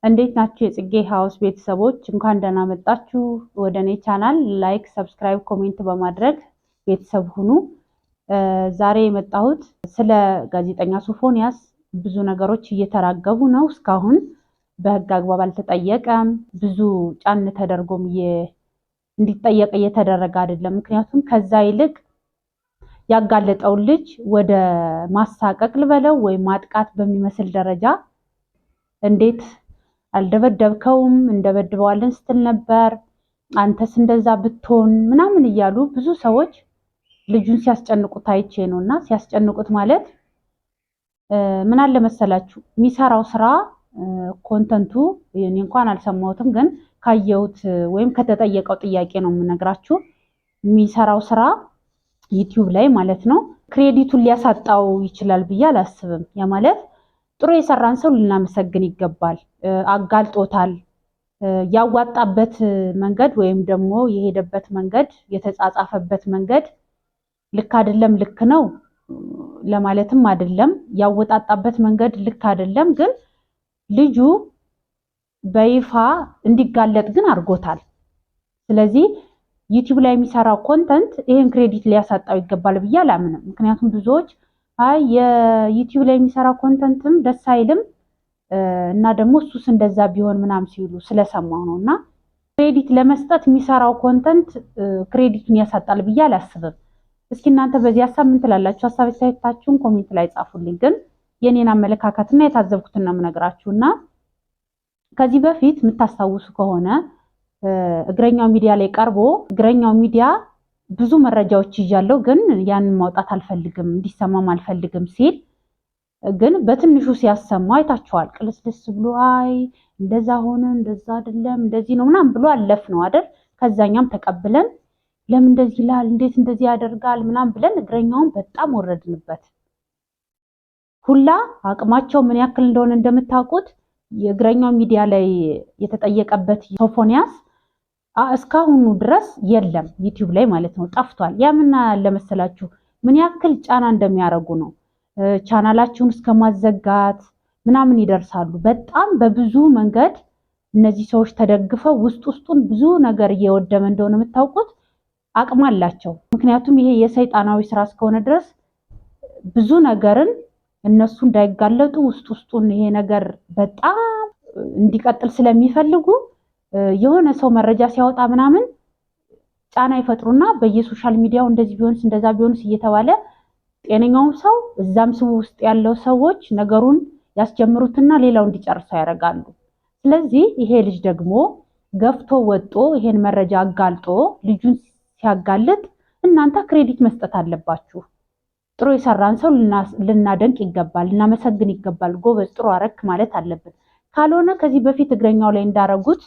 እንዴት ናችሁ የጽጌ ሃውስ ቤተሰቦች? እንኳን ደህና መጣችሁ ወደኔ ቻናል። ላይክ፣ ሰብስክራይብ፣ ኮሜንት በማድረግ ቤተሰብ ሁኑ። ዛሬ የመጣሁት ስለ ጋዜጠኛ ሶፎንያስ ብዙ ነገሮች እየተራገቡ ነው። እስካሁን በህግ አግባብ አልተጠየቀም። ብዙ ጫን ተደርጎም እንዲጠየቅ እየተደረገ አይደለም። ምክንያቱም ከዛ ይልቅ ያጋለጠውን ልጅ ወደ ማሳቀቅ ልበለው ወይ ማጥቃት በሚመስል ደረጃ እንዴት አልደበደብከውም እንደበድበዋለን ስትል ነበር፣ አንተስ እንደዛ ብትሆን ምናምን እያሉ ብዙ ሰዎች ልጁን ሲያስጨንቁት አይቼ ነውና ሲያስጨንቁት ማለት ምን አለ መሰላችሁ የሚሰራው ስራ ኮንተንቱ እኔ እንኳን አልሰማሁትም፣ ግን ካየሁት ወይም ከተጠየቀው ጥያቄ ነው የምነግራችሁ። የሚሰራው ስራ ዩቲዩብ ላይ ማለት ነው ክሬዲቱን ሊያሳጣው ይችላል ብዬ አላስብም። ያ ማለት ጥሩ የሰራን ሰው ልናመሰግን ይገባል። አጋልጦታል። ያዋጣበት መንገድ ወይም ደግሞ የሄደበት መንገድ የተጻጻፈበት መንገድ ልክ አይደለም፣ ልክ ነው ለማለትም አይደለም። ያወጣጣበት መንገድ ልክ አይደለም፣ ግን ልጁ በይፋ እንዲጋለጥ ግን አድርጎታል። ስለዚህ ዩቲዩብ ላይ የሚሰራው ኮንተንት ይሄን ክሬዲት ሊያሳጣው ይገባል ብዬ አላምንም። ምክንያቱም ብዙዎች አይ የዩቲዩብ ላይ የሚሰራው ኮንተንትም ደስ አይልም እና ደግሞ እሱስ እንደዛ ቢሆን ምናምን ሲሉ ስለሰማው ነው። እና ክሬዲት ለመስጠት የሚሰራው ኮንተንት ክሬዲቱን ያሳጣል ብዬ አላስብም። እስኪ እናንተ በዚህ ሀሳብ ምን ትላላችሁ? ሀሳብ አስተያየታችሁን ኮሜንት ላይ ጻፉልኝ። ግን የኔን አመለካከትና የታዘብኩትን ነው የምነግራችሁና ከዚህ በፊት የምታስታውሱ ከሆነ እግረኛው ሚዲያ ላይ ቀርቦ እግረኛው ሚዲያ ብዙ መረጃዎች ይዣለሁ ግን ያንን ማውጣት አልፈልግም እንዲሰማም አልፈልግም ሲል ግን በትንሹ ሲያሰማ አይታችኋል። ቅልስልስ ብሎ አይ እንደዛ ሆነ እንደዛ አይደለም እንደዚህ ነው ምናምን ብሎ አለፍ ነው አይደል? ከዛኛም ተቀብለን ለምን እንደዚህ ይላል እንዴት እንደዚህ ያደርጋል ምናምን ብለን እግረኛውን በጣም ወረድንበት። ሁላ አቅማቸው ምን ያክል እንደሆነ እንደምታውቁት የእግረኛው ሚዲያ ላይ የተጠየቀበት ሶፎንያስ እስካሁኑ ድረስ የለም ዩቲዩብ ላይ ማለት ነው፣ ጠፍቷል። ያ ምን ለመሰላችሁ ምን ያክል ጫና እንደሚያደርጉ ነው። ቻናላችሁን እስከማዘጋት ምናምን ይደርሳሉ። በጣም በብዙ መንገድ እነዚህ ሰዎች ተደግፈው ውስጡን ብዙ ነገር እየወደመ እንደሆነ የምታውቁት አቅም አላቸው። ምክንያቱም ይሄ የሰይጣናዊ ስራ እስከሆነ ድረስ ብዙ ነገርን እነሱ እንዳይጋለጡ ውስጡን ይሄ ነገር በጣም እንዲቀጥል ስለሚፈልጉ የሆነ ሰው መረጃ ሲያወጣ ምናምን ጫና ይፈጥሩና በየሶሻል ሚዲያው እንደዚህ ቢሆንስ እንደዛ ቢሆንስ እየተባለ ጤነኛውም ሰው እዛም ስሙ ውስጥ ያለው ሰዎች ነገሩን ያስጀምሩትና ሌላው እንዲጨርሰው ያደርጋሉ። ስለዚህ ይሄ ልጅ ደግሞ ገፍቶ ወጦ ይሄን መረጃ አጋልጦ ልጁን ሲያጋልጥ እናንተ ክሬዲት መስጠት አለባችሁ። ጥሩ የሰራን ሰው ልናደንቅ ይገባል፣ ልናመሰግን ይገባል። ጎበዝ ጥሩ አረክ ማለት አለብን። ካልሆነ ከዚህ በፊት እግረኛው ላይ እንዳረጉት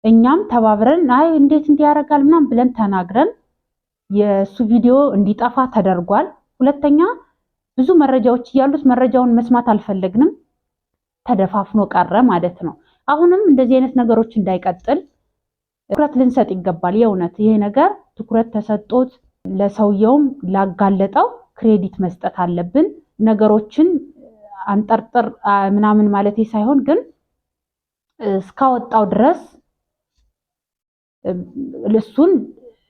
እኛም ተባብረን አይ እንዴት እንዲያረጋል ምናምን ብለን ተናግረን የሱ ቪዲዮ እንዲጠፋ ተደርጓል። ሁለተኛ ብዙ መረጃዎች እያሉት መረጃውን መስማት አልፈለግንም፣ ተደፋፍኖ ቀረ ማለት ነው። አሁንም እንደዚህ አይነት ነገሮች እንዳይቀጥል ትኩረት ልንሰጥ ይገባል። የእውነት ይሄ ነገር ትኩረት ተሰጥቶት ለሰውየውም ላጋለጠው ክሬዲት መስጠት አለብን። ነገሮችን አንጠርጥር ምናምን ማለት ሳይሆን ግን እስካወጣው ድረስ እሱን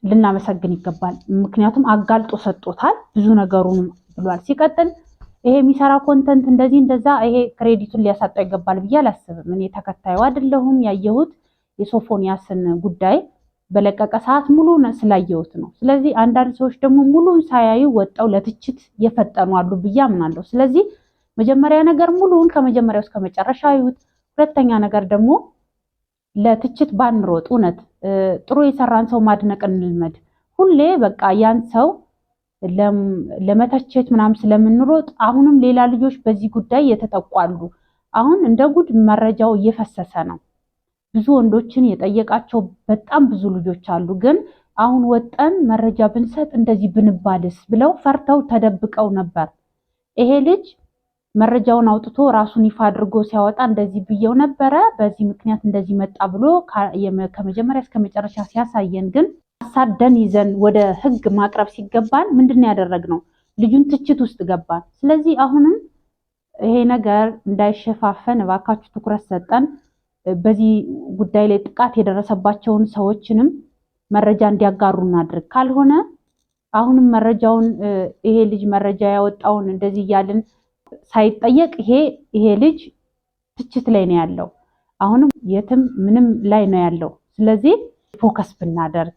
ልናመሰግን ይገባል። ምክንያቱም አጋልጦ ሰጥቶታል፣ ብዙ ነገሩን ብሏል። ሲቀጥል ይሄ የሚሰራ ኮንተንት እንደዚህ እንደዛ ይሄ ክሬዲቱን ሊያሳጣው ይገባል ብዬ አላስብም። እኔ ተከታዩ አይደለሁም። ያየሁት የሶፎንያስን ጉዳይ በለቀቀ ሰዓት ሙሉን ስላየሁት ነው። ስለዚህ አንዳንድ ሰዎች ደግሞ ሙሉን ሳያዩ ወጣው ለትችት የፈጠኑ አሉ ብዬ አምናለሁ። ስለዚህ መጀመሪያ ነገር ሙሉን ከመጀመሪያው እስከ መጨረሻ ይዩት። ሁለተኛ ነገር ደግሞ ለትችት ባንሮጥ፣ እውነት ጥሩ የሰራን ሰው ማድነቅ እንልመድ። ሁሌ በቃ ያን ሰው ለመተቸት ምናምን ስለምንሮጥ አሁንም ሌላ ልጆች በዚህ ጉዳይ የተጠቋሉ። አሁን እንደ ጉድ መረጃው እየፈሰሰ ነው። ብዙ ወንዶችን የጠየቃቸው በጣም ብዙ ልጆች አሉ። ግን አሁን ወጠን መረጃ ብንሰጥ እንደዚህ ብንባልስ ብለው ፈርተው ተደብቀው ነበር። ይሄ ልጅ መረጃውን አውጥቶ ራሱን ይፋ አድርጎ ሲያወጣ እንደዚህ ብየው ነበረ በዚህ ምክንያት እንደዚህ መጣ ብሎ ከመጀመሪያ እስከ መጨረሻ ሲያሳየን ግን አሳደን ይዘን ወደ ህግ ማቅረብ ሲገባን ምንድነው ያደረግነው? ልጁን ትችት ውስጥ ገባን። ስለዚህ አሁንም ይሄ ነገር እንዳይሸፋፈን እባካችሁ ትኩረት ሰጠን በዚህ ጉዳይ ላይ ጥቃት የደረሰባቸውን ሰዎችንም መረጃ እንዲያጋሩ እናድርግ። ካልሆነ አሁንም መረጃውን ይሄ ልጅ መረጃ ያወጣውን እንደዚህ እያልን ሳይጠየቅ ይሄ ልጅ ትችት ላይ ነው ያለው። አሁንም የትም ምንም ላይ ነው ያለው። ስለዚህ ፎከስ ብናደርግ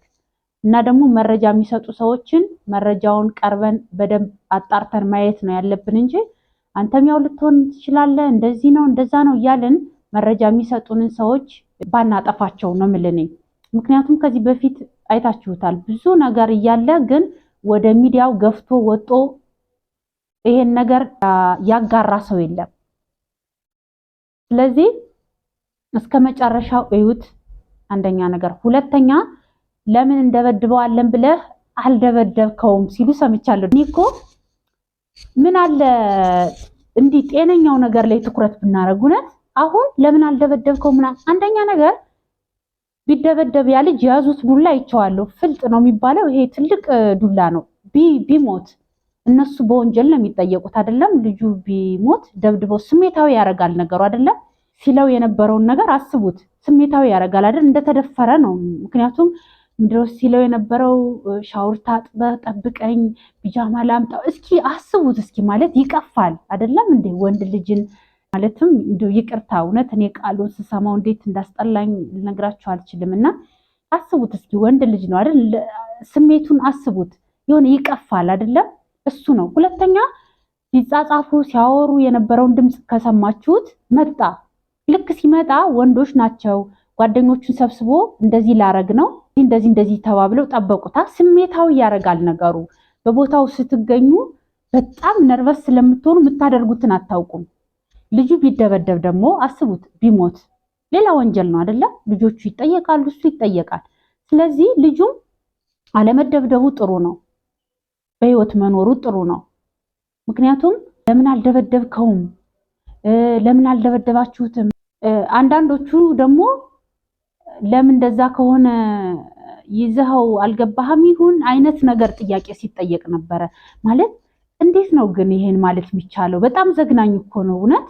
እና ደግሞ መረጃ የሚሰጡ ሰዎችን መረጃውን ቀርበን በደንብ አጣርተን ማየት ነው ያለብን እንጂ አንተም ያው ልትሆን ትችላለህ እንደዚህ ነው እንደዛ ነው እያልን መረጃ የሚሰጡንን ሰዎች ባናጠፋቸው ነው የምልኔ። ምክንያቱም ከዚህ በፊት አይታችሁታል ብዙ ነገር እያለ ግን ወደ ሚዲያው ገፍቶ ወጦ ይሄን ነገር ያጋራ ሰው የለም። ስለዚህ እስከ መጨረሻው እዩት። አንደኛ ነገር፣ ሁለተኛ ለምን እንደበድበዋለን ብለህ አልደበደብከውም ሲሉ ሰምቻለሁ። እኔ እኮ ምን አለ እንዲህ ጤነኛው ነገር ላይ ትኩረት ብናደርግ እውነት አሁን ለምን አልደበደብከውም? አንደኛ ነገር ቢደበደብ ያ ልጅ የያዙት ዱላ አይቼዋለሁ። ፍልጥ ነው የሚባለው፣ ይሄ ትልቅ ዱላ ነው። ቢሞት እነሱ በወንጀል ነው የሚጠየቁት አይደለም። ልጁ ቢሞት ደብድበው ስሜታዊ ያደርጋል ነገሩ አይደለም። ሲለው የነበረውን ነገር አስቡት። ስሜታዊ ያደርጋል አይደል? እንደተደፈረ ነው። ምክንያቱም ምንድነው ሲለው የነበረው ሻወር ታጥበህ ጠብቀኝ፣ ቢጃማ ላምጣው። እስኪ አስቡት እስኪ ማለት ይቀፋል አይደለም እንዴ? ወንድ ልጅን ማለትም እንደው ይቅርታ፣ እውነት እኔ ቃሉን ስሰማው እንዴት እንዳስጠላኝ ልነግራችሁ አልችልም። እና አስቡት እስኪ ወንድ ልጅ ነው አይደል? ስሜቱን አስቡት። የሆነ ይቀፋል አይደለም? እሱ ነው። ሁለተኛ ሲጻጻፉ ሲያወሩ የነበረውን ድምፅ ከሰማችሁት መጣ። ልክ ሲመጣ ወንዶች ናቸው ጓደኞቹን ሰብስቦ እንደዚህ ላረግ ነው እንደዚህ ተባብለው ጠበቁታ። ስሜታዊ ያደርጋል ነገሩ። በቦታው ስትገኙ በጣም ነርቨስ ስለምትሆኑ የምታደርጉትን አታውቁም። ልጁ ቢደበደብ ደግሞ አስቡት፣ ቢሞት ሌላ ወንጀል ነው አይደለም? ልጆቹ ይጠየቃሉ፣ እሱ ይጠየቃል። ስለዚህ ልጁም አለመደብደቡ ጥሩ ነው፣ በህይወት መኖሩ ጥሩ ነው። ምክንያቱም ለምን አልደበደብከውም? ለምን አልደበደባችሁትም? አንዳንዶቹ ደግሞ ለምን እንደዛ ከሆነ ይዘኸው አልገባህም ይሁን አይነት ነገር ጥያቄ ሲጠየቅ ነበረ። ማለት እንዴት ነው ግን ይሄን ማለት የሚቻለው? በጣም ዘግናኝ እኮ ነው እውነት።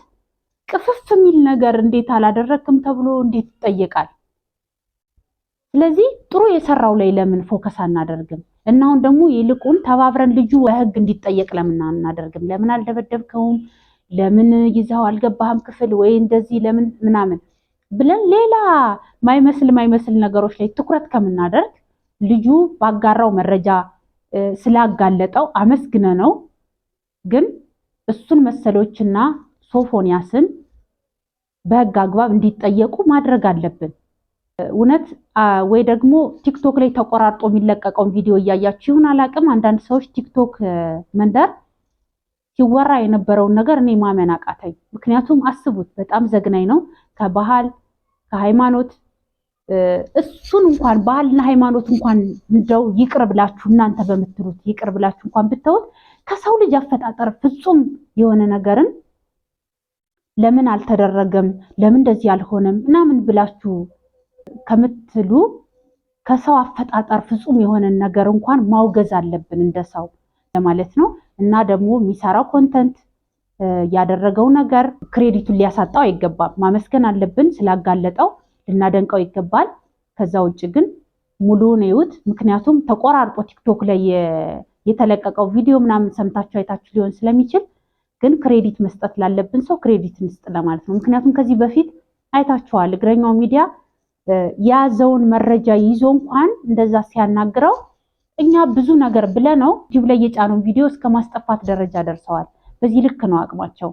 ቅፍፍ የሚል ነገር እንዴት አላደረክም ተብሎ እንዴት ይጠየቃል? ስለዚህ ጥሩ የሰራው ላይ ለምን ፎከስ አናደርግም? እና አሁን ደግሞ ይልቁን ተባብረን ልጁ በህግ እንዲጠየቅ ለምን አናደርግም? ለምን አልደበደብከውም? ለምን ይዘኸው አልገባህም ክፍል ወይ እንደዚህ ለምን ምናምን ብለን ሌላ ማይመስል ነገሮች ላይ ትኩረት ከምናደርግ ልጁ ባጋራው መረጃ ስላጋለጠው አመስግነ ነው ግን እሱን መሰሎችና ሶፎንያስን በህግ አግባብ እንዲጠየቁ ማድረግ አለብን። እውነት ወይ ደግሞ ቲክቶክ ላይ ተቆራርጦ የሚለቀቀውን ቪዲዮ እያያችሁ ይሁን አላቅም። አንዳንድ ሰዎች ቲክቶክ መንደር ሲወራ የነበረውን ነገር እኔ ማመን አቃተኝ። ምክንያቱም አስቡት፣ በጣም ዘግናኝ ነው። ከባህል ከሃይማኖት እሱን እንኳን ባህልና ሃይማኖት እንኳን እንደው ይቅር ብላችሁ እናንተ በምትሉት ይቅር ብላችሁ እንኳን ብታዩት ከሰው ልጅ አፈጣጠር ፍጹም የሆነ ነገርን ለምን አልተደረገም ለምን እንደዚህ አልሆነም ምናምን ብላችሁ ከምትሉ ከሰው አፈጣጠር ፍጹም የሆነ ነገር እንኳን ማውገዝ አለብን እንደ ሰው ማለት ነው። እና ደግሞ የሚሰራው ኮንተንት ያደረገው ነገር ክሬዲቱን ሊያሳጣው አይገባም። ማመስገን አለብን ስላጋለጠው ልናደንቀው ይገባል። ከዛ ውጭ ግን ሙሉውን እዩት። ምክንያቱም ተቆራርጦ ቲክቶክ ላይ የተለቀቀው ቪዲዮ ምናምን ሰምታችሁ አይታችሁ ሊሆን ስለሚችል ግን ክሬዲት መስጠት ላለብን ሰው ክሬዲት እንስጥ ለማለት ነው። ምክንያቱም ከዚህ በፊት አይታችኋል እግረኛው ሚዲያ የያዘውን መረጃ ይዞ እንኳን እንደዛ ሲያናግረው እኛ ብዙ ነገር ብለነው ዩቲዩብ ላይ የጫነው ቪዲዮ እስከ ማስጠፋት ደረጃ ደርሰዋል። በዚህ ልክ ነው አቅማቸው።